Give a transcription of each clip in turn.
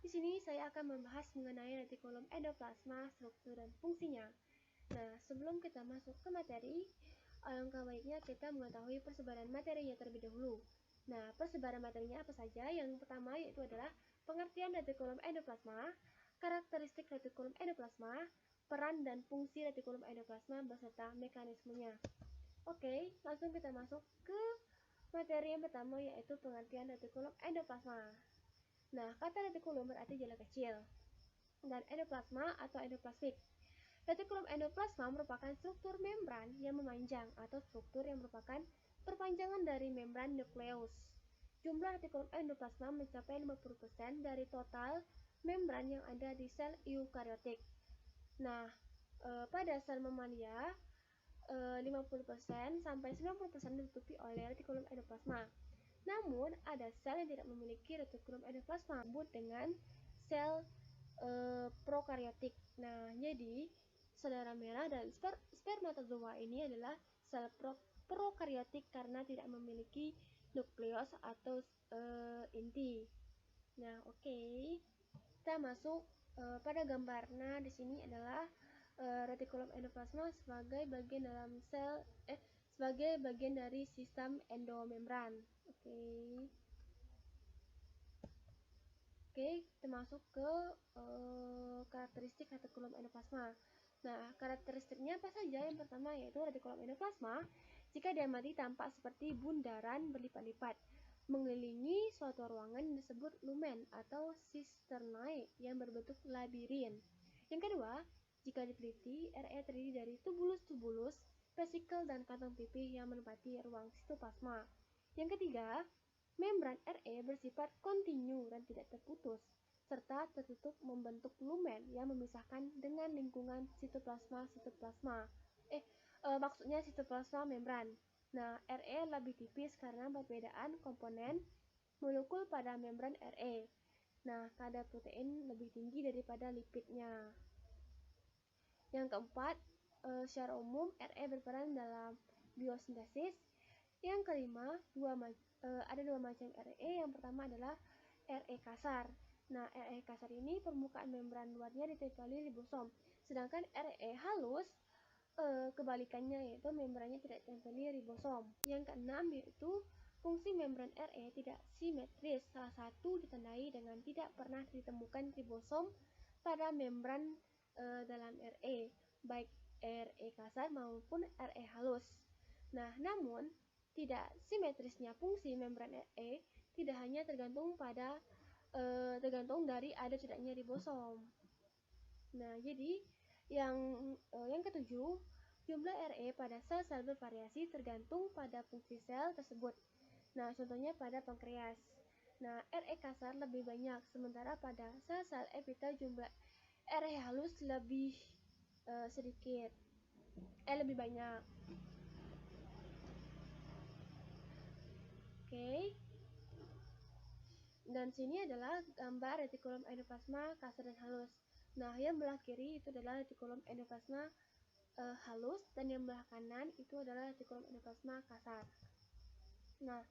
Di sini saya akan membahas mengenai retikulum endoplasma, struktur dan fungsinya. Nah, sebelum kita masuk ke materi, alangkah baiknya kita mengetahui persebaran materinya terlebih dahulu. Nah, persebaran materinya apa saja? Yang pertama yaitu adalah pengertian retikulum endoplasma, karakteristik retikulum endoplasma, peran dan fungsi retikulum endoplasma beserta mekanismenya. Oke, langsung kita masuk ke materi yang pertama yaitu pengertian retikulum endoplasma. Nah, kata retikulum berarti jala kecil dan endoplasma atau endoplasmik. Retikulum endoplasma merupakan struktur membran yang memanjang atau struktur yang merupakan perpanjangan dari membran nukleus. Jumlah retikulum endoplasma mencapai 50% dari total membran yang ada di sel eukariotik. Nah, pada sel mamalia 50% sampai 90% ditutupi oleh retikulum endoplasma. Namun, ada sel yang tidak memiliki retikulum endoplasma, disebut dengan sel prokariotik. Nah, jadi saudara merah dan spermatozoa ini adalah sel prokariotik karena tidak memiliki nukleus atau inti. Nah, oke. Kita masuk pada gambar. Nah, di sini adalah retikulum endoplasma sebagai bagian dalam sel sebagai bagian dari sistem endomembran. Oke, kita masuk ke karakteristik retikulum endoplasma. Nah, karakteristiknya apa saja? Yang pertama yaitu retikulum endoplasma jika diamati tampak seperti bundaran berlipat-lipat mengelilingi suatu ruangan yang disebut lumen atau cisternae yang berbentuk labirin. Yang kedua, jika diteliti, RE terdiri dari tubulus-tubulus, vesikel dan kantong pipih yang menempati ruang sitoplasma. Yang ketiga, membran RE bersifat kontinu dan tidak terputus, serta tertutup membentuk lumen yang memisahkan dengan lingkungan sitoplasma. Maksudnya sitoplasma membran. Nah, RE lebih tipis karena perbedaan komponen molekul pada membran RE. Nah, kadar protein lebih tinggi daripada lipidnya. Yang keempat, secara umum RE berperan dalam biosintesis. Yang kelima, ada dua macam RE. Yang pertama adalah RE kasar. Nah, RE kasar ini permukaan membran luarnya ditempeli ribosom, sedangkan RE halus kebalikannya yaitu membrannya tidak ditempeli ribosom. Yang keenam yaitu fungsi membran RE tidak simetris. Salah satu ditandai dengan tidak pernah ditemukan ribosom pada membran dalam RE, baik RE kasar maupun RE halus. Nah, namun tidak simetrisnya fungsi membran RE tidak hanya tergantung dari ada tidaknya ribosom. Nah, jadi yang ketujuh, jumlah RE pada sel-sel bervariasi tergantung pada fungsi sel tersebut. Nah, contohnya pada pankreas. Nah, RE kasar lebih banyak, sementara pada sel-sel epitel jumlah RE halus lebih lebih banyak. Oke. Dan sini adalah gambar retikulum endoplasma kasar dan halus. Nah, yang belah kiri itu adalah retikulum endoplasma halus dan yang belah kanan itu adalah retikulum endoplasma kasar. Nah,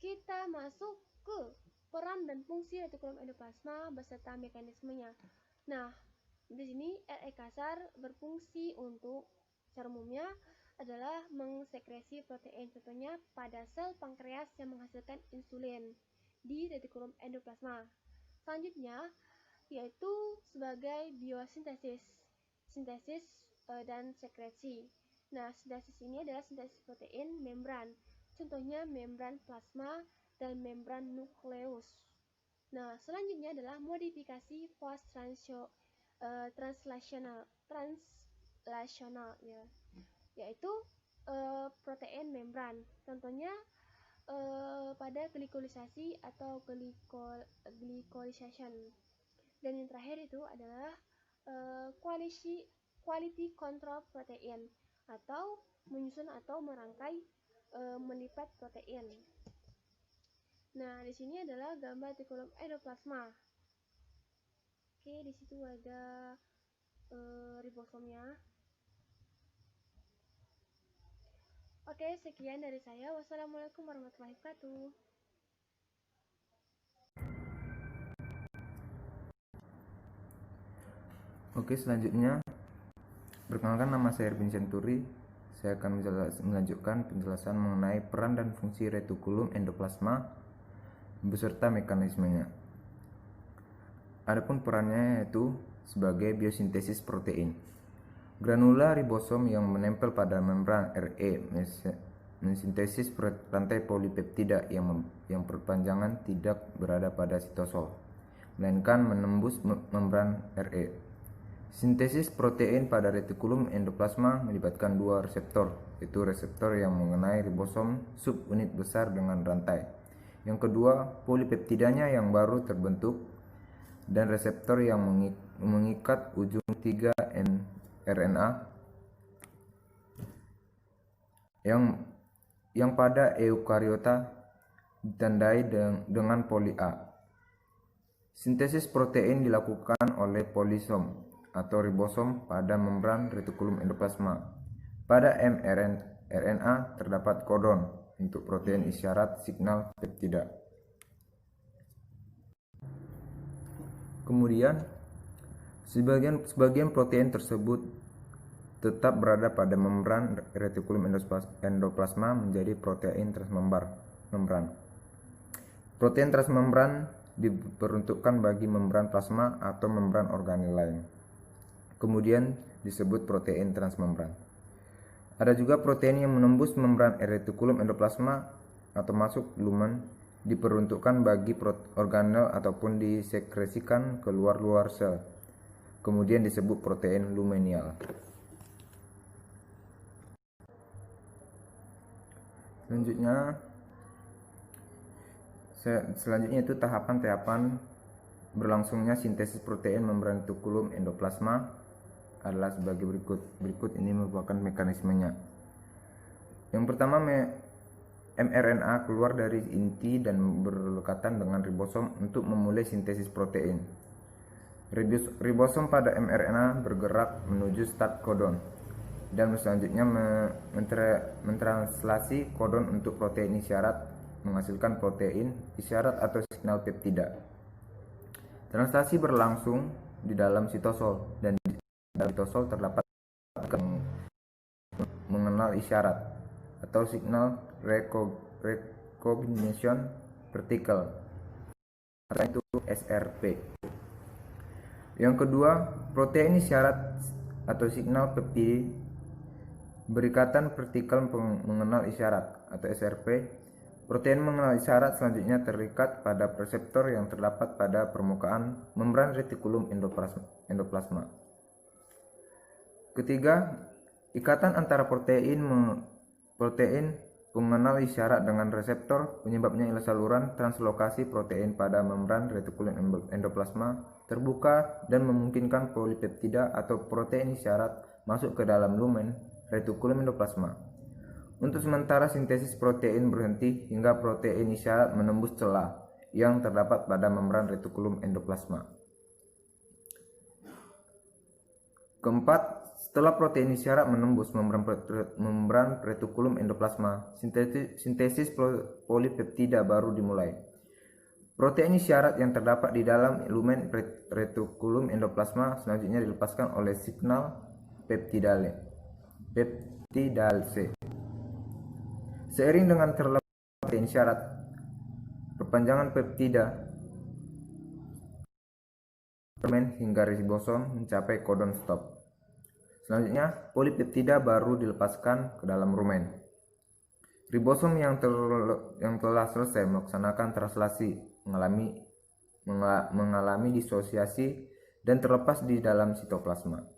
kita masuk ke peran dan fungsi retikulum endoplasma beserta mekanismenya. Nah, di sini RE kasar berfungsi untuk secara umumnya adalah mengsekresi protein, contohnya pada sel pankreas yang menghasilkan insulin di retikulum endoplasma. Selanjutnya yaitu sebagai biosintesis, sintesis dan sekresi. Nah, sintesis ini adalah sintesis protein membran, contohnya membran plasma dan membran nukleus. Nah, selanjutnya adalah modifikasi post translational ya, yaitu protein membran, contohnya pada glikolisasi atau glycolization. Dan yang terakhir itu adalah quality control protein atau menyusun atau merangkai melipat protein. Nah, di sini adalah gambar retikulum endoplasma. Oke, di situ ada ribosomnya. Oke, sekian dari saya. Wassalamualaikum warahmatullahi wabarakatuh. Oke, selanjutnya perkenalkan, nama saya Erwin Centuri. Saya akan melanjutkan penjelasan mengenai peran dan fungsi retikulum endoplasma beserta mekanismenya. Adapun perannya yaitu sebagai biosintesis protein. Granula ribosom yang menempel pada membran RE mensintesis rantai polipeptida yang perpanjangan tidak berada pada sitosol, melainkan menembus membran RE. Sintesis protein pada retikulum endoplasma melibatkan dua reseptor, yaitu reseptor yang mengenai ribosom subunit besar dengan rantai. Yang kedua, polipeptidanya yang baru terbentuk, dan reseptor yang mengikat ujung 3 RNA yang pada eukariota ditandai dengan poli A. Sintesis protein dilakukan oleh polisom atau ribosom pada membran retikulum endoplasma. Pada mRNA terdapat kodon untuk protein isyarat signal peptida. Kemudian, sebagian protein tersebut tetap berada pada membran retikulum endoplasma menjadi protein transmembran. Protein transmembran diperuntukkan bagi membran plasma atau membran organel lain. Kemudian disebut protein transmembran. Ada juga protein yang menembus membran retikulum endoplasma atau masuk lumen, diperuntukkan bagi organel ataupun disekresikan keluar sel. Kemudian disebut protein lumenial. Selanjutnya itu tahapan-tahapan berlangsungnya sintesis protein membran retikulum endoplasma adalah sebagai berikut. Berikut ini merupakan mekanismenya. Yang pertama, mRNA keluar dari inti dan berdekatan dengan ribosom untuk memulai sintesis protein. Ribosom pada mRNA bergerak menuju start kodon dan selanjutnya mentranslasi kodon untuk protein isyarat, menghasilkan protein isyarat atau signal peptida. Translasi berlangsung di dalam sitosol, dan di dalam sitosol terdapat mengenal isyarat atau signal recognition particle atau itu SRP. Yang kedua, protein isyarat atau signal peptida berikatan partikel mengenal isyarat atau SRP. Protein mengenal isyarat selanjutnya terikat pada reseptor yang terdapat pada permukaan membran retikulum endoplasma. Ketiga, ikatan antara protein pengenal isyarat dengan reseptor penyebabnya ialah saluran translokasi protein pada membran retikulum endoplasma terbuka dan memungkinkan polipeptida atau protein isyarat masuk ke dalam lumen retikulum endoplasma. Untuk sementara sintesis protein berhenti hingga protein isyarat menembus celah yang terdapat pada membran retikulum endoplasma. Keempat, setelah protein isyarat menembus membran retikulum endoplasma, sintesis polipeptida baru dimulai. Protein isyarat yang terdapat di dalam lumen retikulum endoplasma selanjutnya dilepaskan oleh signal peptidase. Seiring dengan terlepasnya protein isyarat, perpanjangan peptida hingga ribosom mencapai kodon stop. Selanjutnya, polipeptida baru dilepaskan ke dalam rumen. Ribosom yang telah selesai melaksanakan translasi mengalami disosiasi dan terlepas di dalam sitoplasma.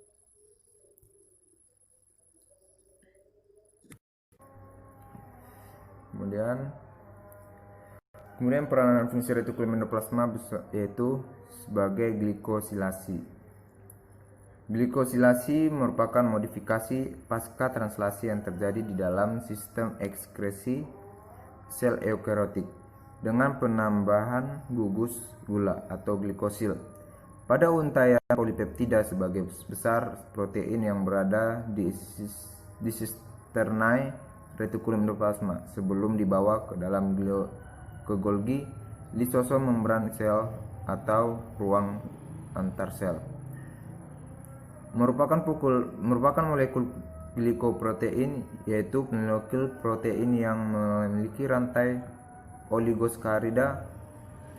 Kemudian peranan fungsi retikulum endoplasma yaitu sebagai glikosilasi. Glikosilasi merupakan modifikasi pasca translasi yang terjadi di dalam sistem ekskresi sel eukariotik dengan penambahan gugus gula atau glikosil pada untayan polipeptida sebagai besar protein yang berada di sisternae retikulum endoplasma sebelum dibawa ke dalam Golgi, lisosom membran sel atau ruang antar sel. merupakan molekul glikoprotein, yaitu molekul protein yang memiliki rantai oligosacharida.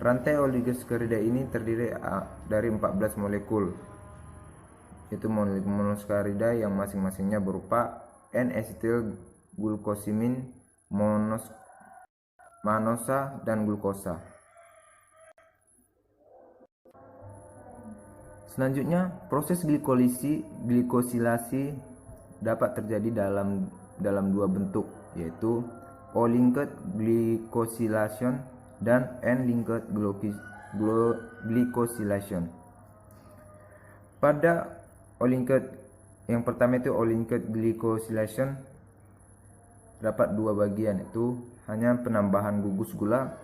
Rantai oligosacharida ini terdiri dari 14 molekul, yaitu molekul monosakarida yang masing-masingnya berupa N-acetyl glucosimin, manosa, dan glukosa. Selanjutnya, proses glikosilasi dapat terjadi dalam dua bentuk, yaitu O-linked glycosylation dan N-linked glycosylation. Pada yang pertama itu O-linked glycosylation dapat dua bagian, yaitu hanya penambahan gugus gula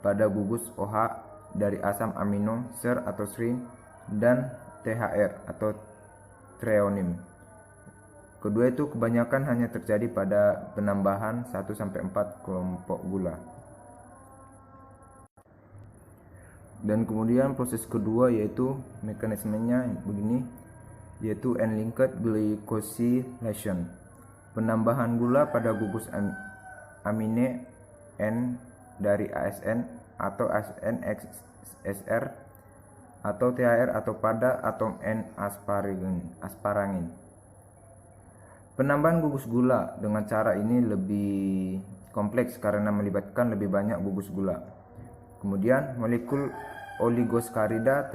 pada gugus OH dari asam amino ser atau serine dan THR atau threonine. Kedua itu kebanyakan hanya terjadi pada penambahan 1-4 kelompok gula. Dan kemudian proses kedua yaitu mekanismenya begini, yaitu N-linked glycosylation. Penambahan gula pada gugus amine N dari ASN atau ASNXSR atau THR atau pada atom N-asparagin. Penambahan gugus gula dengan cara ini lebih kompleks karena melibatkan lebih banyak gugus gula. Kemudian molekul oligosacharida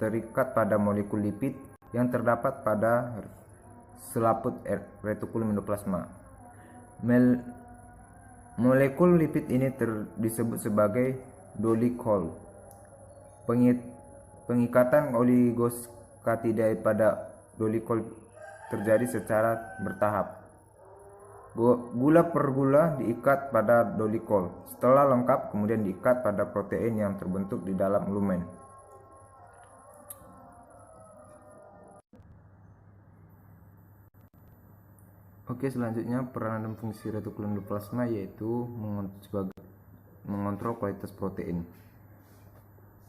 terikat pada molekul lipid yang terdapat pada selaput retikulum endoplasma. Molekul lipid ini disebut sebagai dolicol. Pengikatan oligosacharida pada dolicol terjadi secara bertahap. Gula per gula diikat pada dolicol. Setelah lengkap, kemudian diikat pada protein yang terbentuk di dalam lumen. Oke, selanjutnya peranan dan fungsi retikulum endoplasma yaitu mengontrol kualitas protein.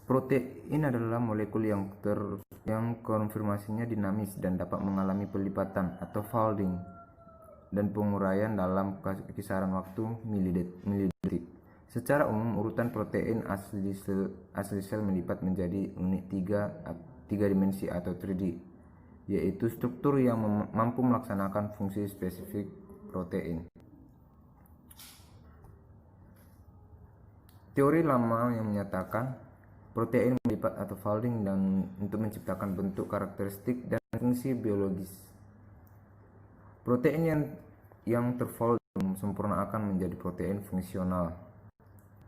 Protein adalah molekul yang konformasinya dinamis dan dapat mengalami pelipatan atau folding dan penguraian dalam kisaran waktu milidetik. Secara umum, urutan protein asli sel melipat menjadi unit 3 dimensi atau 3D, yaitu struktur yang mampu melaksanakan fungsi spesifik protein. Teori lama yang menyatakan protein melipat atau folding dan untuk menciptakan bentuk karakteristik dan fungsi biologis. Protein yang terfold sempurna akan menjadi protein fungsional,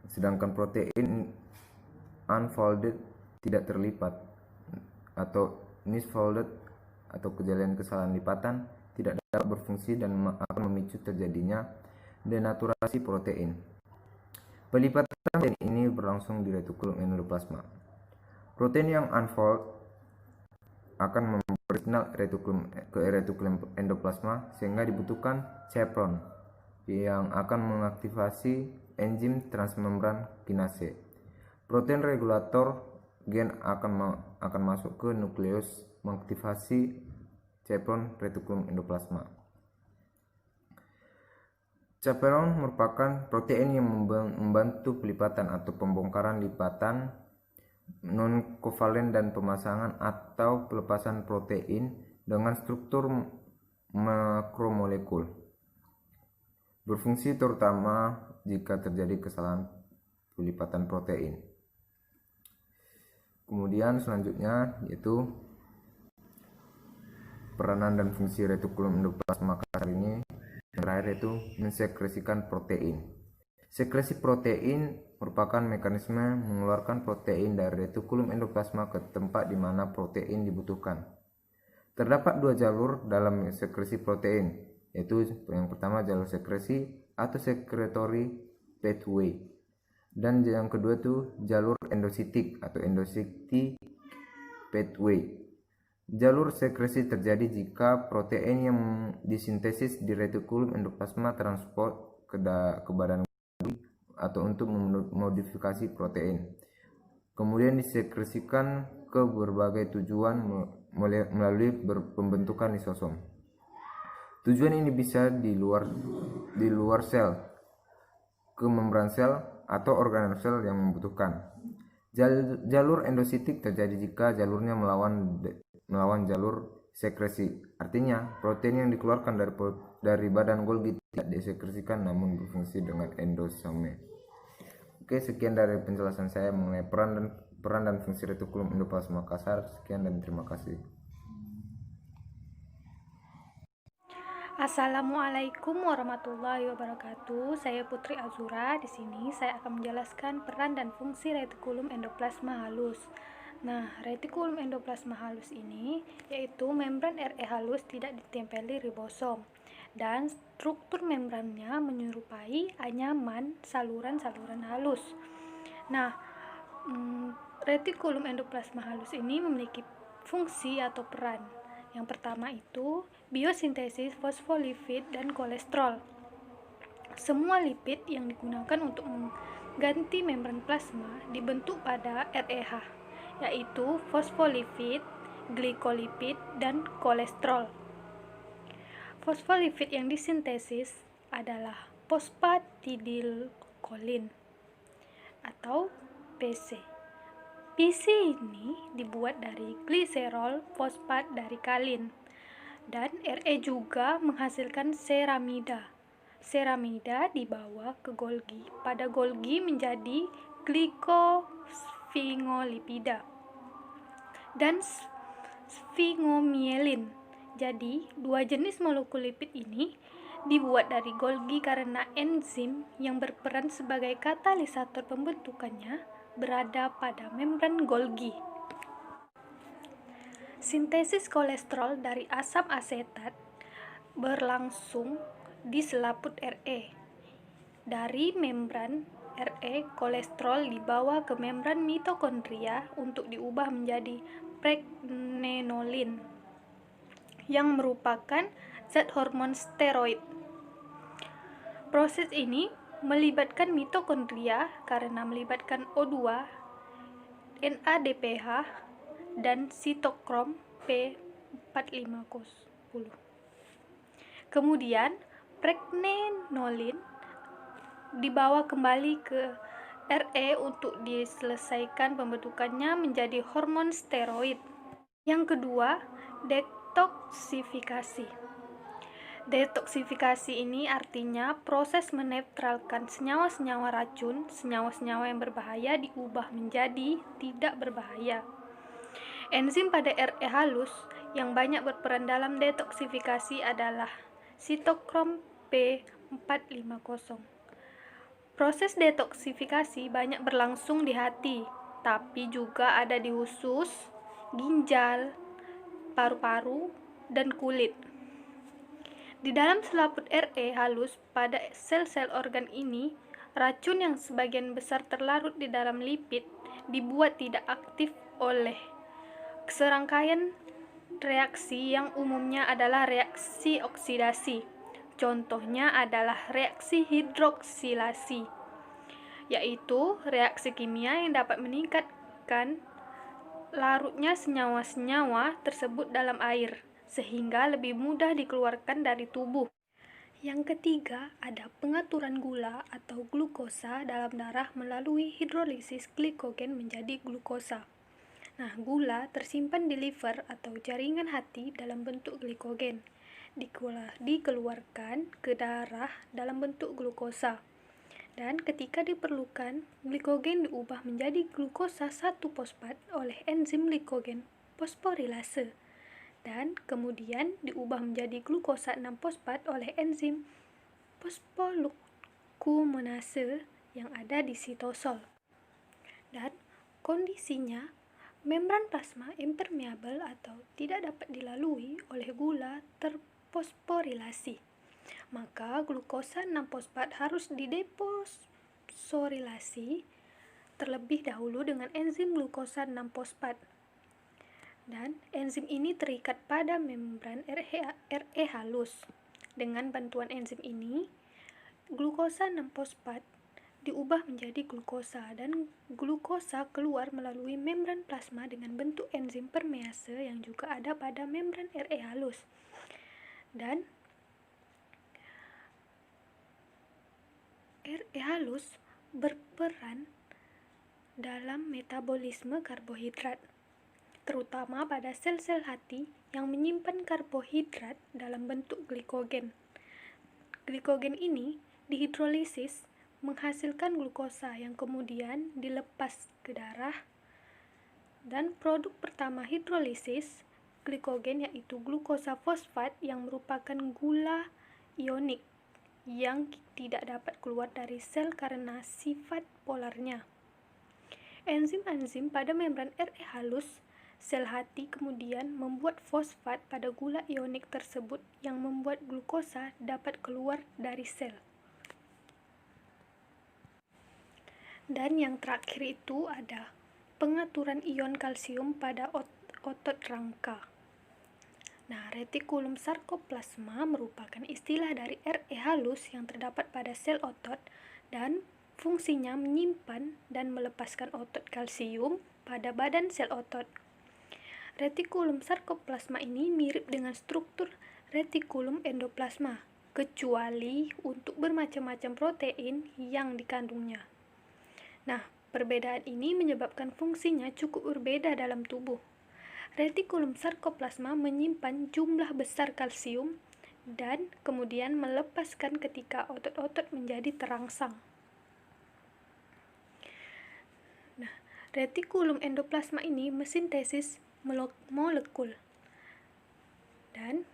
sedangkan protein unfolded tidak terlipat atau misfolded atau kejadian kesalahan lipatan tidak dapat berfungsi dan akan memicu terjadinya denaturasi protein. Pelipatan protein ini berlangsung di retikulum endoplasma. Protein yang unfold akan memberi signal ke retikulum endoplasma sehingga dibutuhkan chaperone yang akan mengaktifasi enzim transmembran kinase. Protein regulator gen akan masuk ke nukleus mengaktifasi chaperone retikulum endoplasma. Chaperone merupakan protein yang membantu pelipatan atau pembongkaran lipatan non-kovalen dan pemasangan atau pelepasan protein dengan struktur makromolekul. Berfungsi terutama jika terjadi kesalahan pelipatan protein. Kemudian selanjutnya yaitu peranan dan fungsi retikulum endoplasma kasar ini. Yang terakhir yaitu mensekresikan protein. Sekresi protein merupakan mekanisme mengeluarkan protein dari retikulum endoplasma ke tempat di mana protein dibutuhkan. Terdapat dua jalur dalam sekresi protein, yaitu yang pertama jalur sekresi atau secretory pathway, dan yang kedua itu jalur endositik atau endocytic pathway. Jalur sekresi terjadi jika protein yang disintesis di retikulum endoplasma transport ke badan atau untuk memodifikasi protein, kemudian disekresikan ke berbagai tujuan melalui pembentukan lisosom. Tujuan ini bisa di luar sel, ke membran sel atau organ sel yang membutuhkan. Jalur endositik terjadi jika jalurnya melawan jalur sekresi. Artinya, protein yang dikeluarkan dari badan Golgi tidak disekresikan namun berfungsi dengan endosome. Oke, sekian dari penjelasan saya mengenai peran dan fungsi retikulum endoplasma kasar. Sekian dan terima kasih. Assalamualaikum warahmatullahi wabarakatuh. Saya Putri Azura. Di sini saya akan menjelaskan peran dan fungsi retikulum endoplasma halus. Nah, retikulum endoplasma halus ini yaitu membran RE halus tidak ditempeli ribosom dan struktur membrannya menyerupai anyaman saluran-saluran halus. Nah, retikulum endoplasma halus ini memiliki fungsi atau peran. Yang pertama itu biosintesis fosfolipid dan kolesterol. Semua lipid yang digunakan untuk mengganti membran plasma dibentuk pada REH, yaitu fosfolipid, glikolipid, dan kolesterol. Fosfolipid yang disintesis adalah fosfatidilkolin atau PC. PC ini dibuat dari gliserol fosfat dari kalin. Dan RE juga menghasilkan ceramida. Ceramida dibawa ke Golgi. Pada Golgi menjadi glikosfingolipida dan sfingomielin. Jadi, dua jenis molekul lipid ini dibuat dari Golgi karena enzim yang berperan sebagai katalisator pembentukannya berada pada membran Golgi. Sintesis kolesterol dari asam asetat berlangsung di selaput RE. Dari membran RE, kolesterol dibawa ke membran mitokondria untuk diubah menjadi pregnenolon yang merupakan zat hormon steroid. Proses ini melibatkan mitokondria karena melibatkan O2, NADPH, dan sitokrom P4510. Kemudian pregnenolon dibawa kembali ke RE untuk diselesaikan pembentukannya menjadi hormon steroid. Yang kedua, detoksifikasi. Detoksifikasi ini artinya proses menetralkan senyawa-senyawa racun, senyawa-senyawa yang berbahaya diubah menjadi tidak berbahaya. Enzim pada RE halus yang banyak berperan dalam detoksifikasi adalah sitokrom P450. Proses detoksifikasi banyak berlangsung di hati, tapi juga ada di usus, ginjal, paru-paru, dan kulit. Di dalam selaput RE halus pada sel-sel organ ini, racun yang sebagian besar terlarut di dalam lipid dibuat tidak aktif oleh serangkaian reaksi yang umumnya adalah reaksi oksidasi. Contohnya adalah reaksi hidroksilasi, yaitu reaksi kimia yang dapat meningkatkan larutnya senyawa-senyawa tersebut dalam air, sehingga lebih mudah dikeluarkan dari tubuh. Yang ketiga, ada pengaturan gula atau glukosa dalam darah melalui hidrolisis glikogen menjadi glukosa. Nah, gula tersimpan di liver atau jaringan hati dalam bentuk glikogen, dikeluarkan ke darah dalam bentuk glukosa. Dan ketika diperlukan, glikogen diubah menjadi glukosa 1-fosfat oleh enzim glikogen fosforilase. Dan kemudian diubah menjadi glukosa 6-fosfat oleh enzim fosfolukkumonase yang ada di sitosol. Dan kondisinya, membran plasma impermeabel atau tidak dapat dilalui oleh gula terfosforilasi. Maka glukosa 6-fosfat harus dideposorilasi terlebih dahulu dengan enzim glukosa 6-fosfat. Dan enzim ini terikat pada membran RE halus. Dengan bantuan enzim ini, glukosa 6-fosfat diubah menjadi glukosa, dan glukosa keluar melalui membran plasma dengan bentuk enzim permease yang juga ada pada membran RE halus. Dan RE halus berperan dalam metabolisme karbohidrat, terutama pada sel-sel hati yang menyimpan karbohidrat dalam bentuk glikogen. Glikogen ini dihidrolisis menghasilkan glukosa yang kemudian dilepas ke darah, dan produk pertama hidrolisis glikogen yaitu glukosa fosfat yang merupakan gula ionik yang tidak dapat keluar dari sel karena sifat polarnya. Enzim-enzim pada membran RE halus sel hati kemudian membuat fosfat pada gula ionik tersebut yang membuat glukosa dapat keluar dari sel. Dan yang terakhir itu ada pengaturan ion kalsium pada otot rangka. Nah, retikulum sarkoplasma merupakan istilah dari RE halus yang terdapat pada sel otot dan fungsinya menyimpan dan melepaskan otot kalsium pada badan sel otot. Retikulum sarkoplasma ini mirip dengan struktur retikulum endoplasma, kecuali untuk bermacam-macam protein yang dikandungnya. Nah, perbedaan ini menyebabkan fungsinya cukup berbeda dalam tubuh. Retikulum sarkoplasma menyimpan jumlah besar kalsium dan kemudian melepaskan ketika otot-otot menjadi terangsang. Nah, retikulum endoplasma ini mesintesis molekul. Dan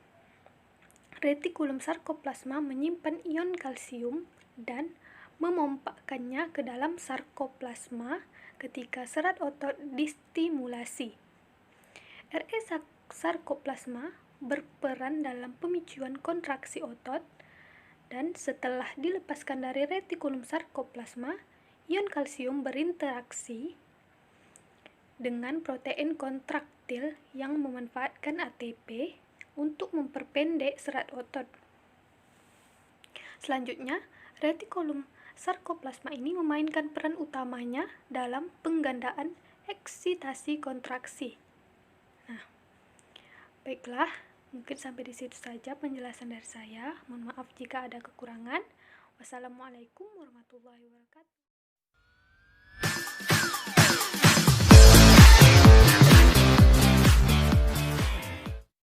retikulum sarkoplasma menyimpan ion kalsium dan memompakkannya ke dalam sarkoplasma ketika serat otot distimulasi. RE sarkoplasma berperan dalam pemicuan kontraksi otot, dan setelah dilepaskan dari retikulum sarkoplasma, ion kalsium berinteraksi dengan protein kontraktil yang memanfaatkan ATP untuk memperpendek serat otot. Selanjutnya, retikulum sarkoplasma ini memainkan peran utamanya dalam penggandaan eksitasi kontraksi. Nah, baiklah, mungkin sampai di situ saja penjelasan dari saya. Mohon maaf jika ada kekurangan. Wassalamualaikum warahmatullahi wabarakatuh.